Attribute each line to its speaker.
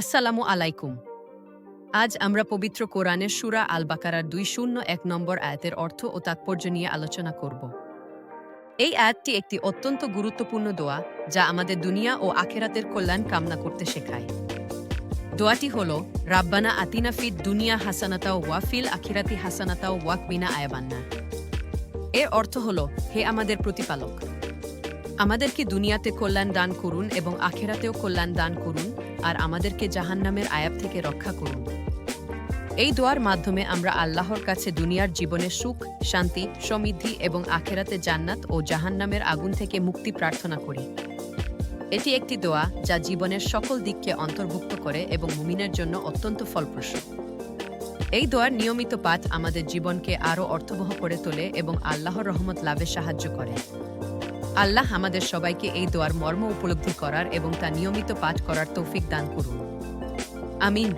Speaker 1: আসসালামু আলাইকুম। আজ আমরা পবিত্র কোরআনের সূরা আল বাকারার ২০১ নম্বর আয়াতের অর্থ ও তাৎপর্য নিয়ে আলোচনা করব। এই আয়াতটি একটি অত্যন্ত গুরুত্বপূর্ণ দোয়া যা আমাদের দুনিয়া ও আখেরাতের কল্যাণ কামনা করতে শেখায়। দোয়াটি হল, রাব্বানা আতিনা ফিদ দুনিয়া হাসানাতাও ওয়া ফিল আখিরাতি হাসানাতাও ওয়াক বিনা আয়াবান্না। এর অর্থ হল, হে আমাদের প্রতিপালক, আমাদেরকে দুনিয়াতে কল্যাণ দান করুন এবং আখেরাতেও কল্যাণ দান করুন, আর আমাদেরকে জাহান্নামের আয়াব থেকে রক্ষা করুন। এই দোয়ার মাধ্যমে আমরা আল্লাহর কাছে দুনিয়ার জীবনে সুখ, শান্তি, সমৃদ্ধি এবং আখেরাতে জান্নাত ও জাহান্নামের আগুন থেকে মুক্তি প্রার্থনা করি। এটি একটি দোয়া যা জীবনের সকল দিককে অন্তর্ভুক্ত করে এবং মুমিনের জন্য অত্যন্ত ফলপ্রসূ। এই দোয়ার নিয়মিত পাঠ আমাদের জীবনকে আরও অর্থবহ করে তোলে এবং আল্লাহর রহমত লাভে সাহায্য করে। আল্লাহ আমাদের সবাইকে এই দোয়ার মর্ম উপলব্ধি করার এবং তা নিয়মিত পাঠ করার তৌফিক দান করুন। আমিন।